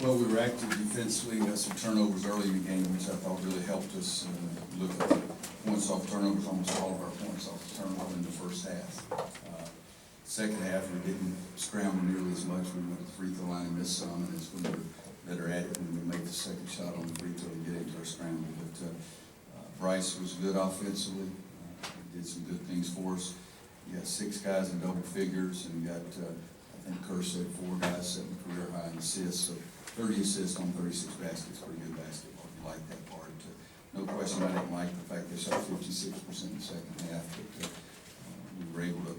Well, we were active defensively, got some turnovers early in the game, which I thought really helped us. Look at the points off turnovers, almost all of our points off the turnover in the first half. Second half, we didn't scramble nearly as much. We went to the free throw line and missed some, and it's when we were better at it when we made the second shot on the free throw to get into our scramble. But Bryce was good offensively, did some good things for us. We got 6 guys in double figures, and we got, I think Kerr said 4 guys setting career high in assists. So 30 assists on 36 baskets, pretty good basketball. You like that part. No question I didn't like the fact they shot 56% in the second half, but we were able to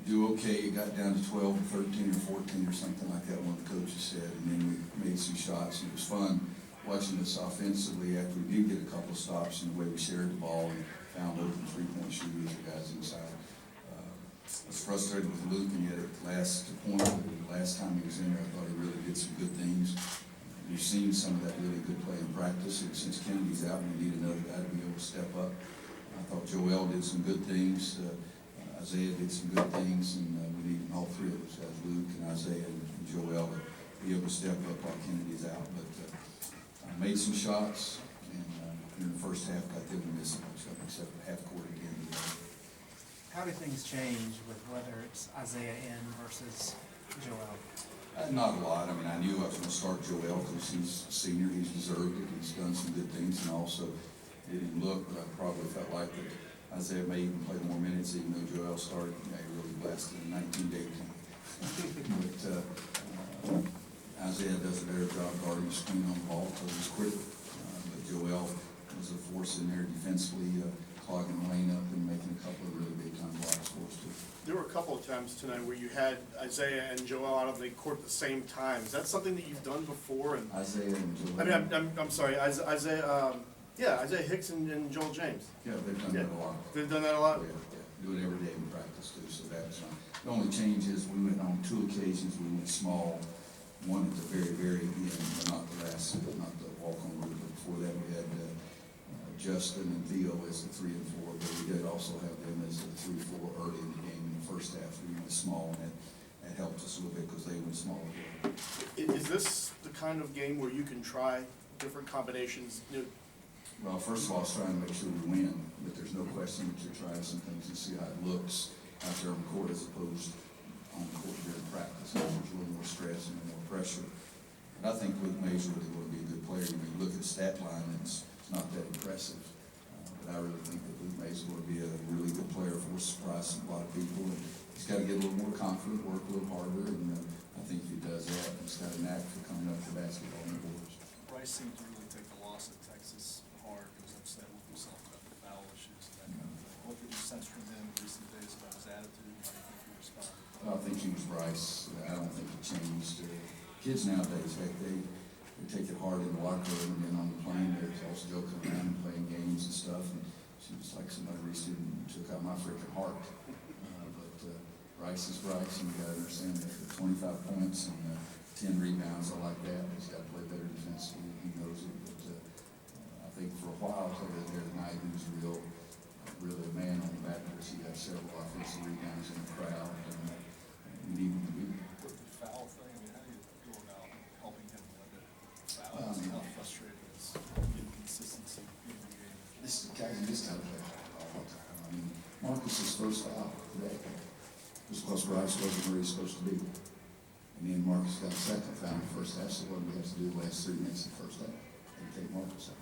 do okay. It got down to 12 or 13 or 14 or something like that, one of the coaches said, and then we made some shots, and it was fun watching us offensively after we did get a couple of stops and the way we shared the ball and found open three-point shooters, the guys inside. I was frustrated with Luke, and yet at the last point, the last time he was in there, I thought he really did some good things. We've seen some of that really good play in practice, and since Kennedy's out, we need another guy to be able to step up. I thought Joel did some good things. Isaiah did some good things, and we need all 3 of those guys, Luke and Isaiah and Joel, to be able to step up while Kennedy's out. But I made some shots, and in the first half, got them to miss a bunch of them, except the half court again. How do things change with whether it's Isaiah in versus Joel? Not a lot. I mean, I knew I was going to start Joel because he's a senior. He's deserved it. He's done some good things, and also didn't look, but I probably felt like that Isaiah may even play more minutes, even though Joel started. Yeah, he really blasted in 19-18. But Isaiah does a better job guarding the screen on the ball because he's quick. But Joel was a force in there defensively, clogging the lane up and making a couple of really big-time blocks for us, too. There were a couple of times tonight where you had Isaiah and Joel out on the court at the same time. Is that something that you've done before? And Isaiah and Joel. I mean, I'm sorry, Isaiah. Yeah, Isaiah Hicks and Joel James. Yeah, they've done that a lot. They've done that a lot? Yeah. Do it every day in practice, too, so that's fine. The only change is we went on 2 occasions, we went small, one at the very, very end, but not the last, not the walk-on route. But before that, we had Justin and Theo as the 3 and 4, but we did also have them as the 3-4 early in the game. In the first half, we went small, and that helped us a little bit because they went small again. Is this the kind of game where you can try different combinations? Well, first of all, I was trying to make sure we win, but there's no question that you're trying some things and see how it looks out there on the court as opposed on the court during practice. There's a little more stress and more pressure. But I think Luke Mays really going to be a good player. When you look at the stat line, it's not that impressive. But I really think that Luke Mays is going to be a really good player for us, surprise a lot of people. And he's got to get a little more confident, work a little harder, and I think if he does that, he's got a knack for coming up to basketball on the boards. Bryce seemed to really take the loss at Texas hard. He was upset with himself about the foul issues and that kind of thing. What did you sense from him in recent days about his attitude, and how do you think he responded? I think he was Bryce. I don't think it changed. Kids nowadays, they take it hard in the locker room, and then on the plane, they're also joking around and playing games and stuff. And she was like somebody reached in and took out my freaking heart. But Bryce is Bryce, and you got to understand that for 25 points and 10 rebounds, I like that. He's got to play better defensively. He knows it. But I think for a while, till there tonight, he was really a man on the backboard. He had several offensive rebounds in the crowd, and we need him to be there. The foul thing, I mean, how do you feel about helping him limit fouls? How frustrating is inconsistency in the game? This guy just got to play all the time. I mean, Marcus's first foul today was because Bryce wasn't where he's supposed to be. And then Marcus got a second foul in the first half, so what do we have to do the last 3 minutes of the first half? And take Marcus out.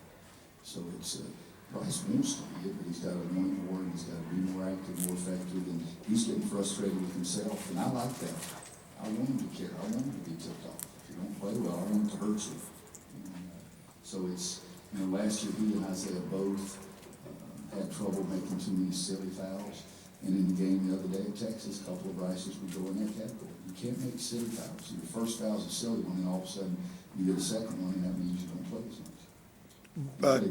So it's Bryce wants to be it, but he's got to want more, and he's got to be more active, more effective, and he's getting frustrated with himself, and I like that. I want him to care. I want him to be tipped off. If you don't play well, I want it to hurt you. And, so it's, last year he and Isaiah both had trouble making too many silly fouls. And in the game the other day at Texas, a couple of Bryces would go in that category. You can't make silly fouls. Your first foul's a silly one, and all of a sudden you get a second one, and that means you don't play as much. But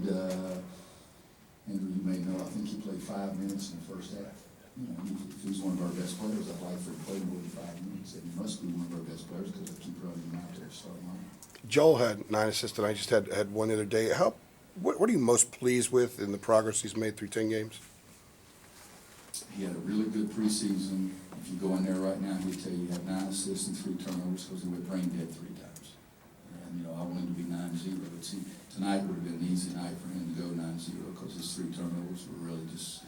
Andrew, you may know, I think he played 5 minutes in the first half. If he's one of our best players, I'd like for him to play more than 5 minutes. And he must be one of our best players because I keep running him out there to start line. Joel had 9 assists, and I just had one the other day. What are you most pleased with in the progress he's made through 10 games? He had a really good preseason. If you go in there right now, he'd tell you he had 9 assists and 3 turnovers because he went brain dead 3 times. And, I wanted to be 9-0, but see, tonight would have been an easy night for him to go 9-0, because his 3 turnovers were really just,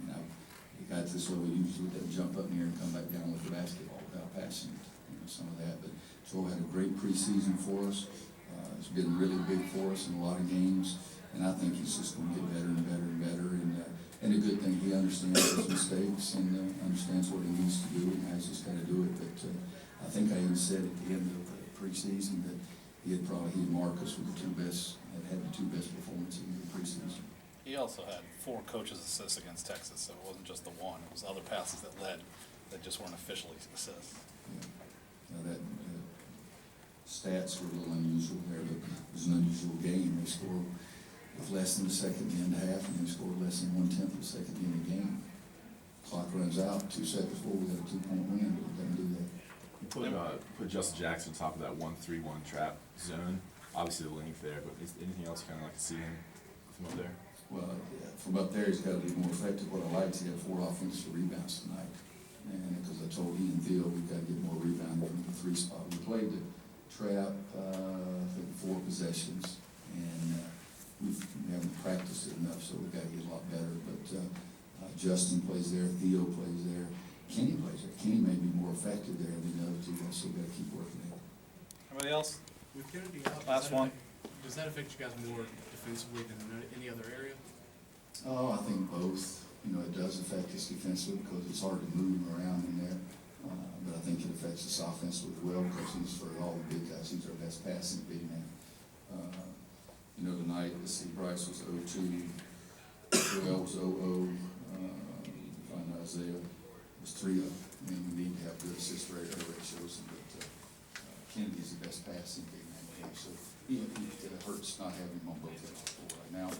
he got this level, usually doesn't jump up in the air and come back down with the basketball without passing it, some of that. But Joel had a great preseason for us. It's been really big for us in a lot of games, and I think he's just going to get better and better and better. And a good thing, he understands his mistakes and understands what he needs to do, and how he's just got to do it. But I think I even said at the end of the preseason that he and Marcus were the two best, had the 2 best performances in the preseason. He also had 4 coaches' assists against Texas, so it wasn't just the one. It was other passes that led that just weren't officially assists. Yeah. Now that stats were a little unusual there, but it was an unusual game. They scored with less than a second in the half, and they scored less than 1/10 of a second in the game. Clock runs out, 2 seconds before we got a 2-point win, but it doesn't do that. Put Justin Jackson on top of that 1-3-1 trap zone. Obviously the length there, but is anything else you kind of like to see him from up there? Well, yeah, from up there, he's got to be more effective. What I like is he had 4 offensive rebounds tonight. And because I told he and Theo, we've got to get more rebounding from the 3 spot. We played the trap, I think 4 possessions, and we haven't practiced it enough, so we've got to get a lot better. But Justin plays there, Theo plays there, Kenny plays there. Kenny may be more effective there than the other 2 guys, so we've got to keep working at it. Anybody else? With Kennedy out, Last one. Does that affect you guys more defensively than any other area? Oh, I think both. It does affect us defensively because it's hard to move him around in there. But I think it affects us offensively as well, because he's, for all the big guys, he's our best passing big man. Tonight, let's see, Bryce was 0-2, Joel was 0-0, find Isaiah was 3-0. We need to have good assist ratios, but Kennedy's the best passing big man we have. So it hurts not having him on both ends of the floor right now.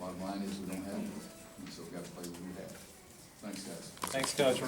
Bottom line is we don't have him, and so we've got to play what we have. Thanks, guys. Thanks, Coach.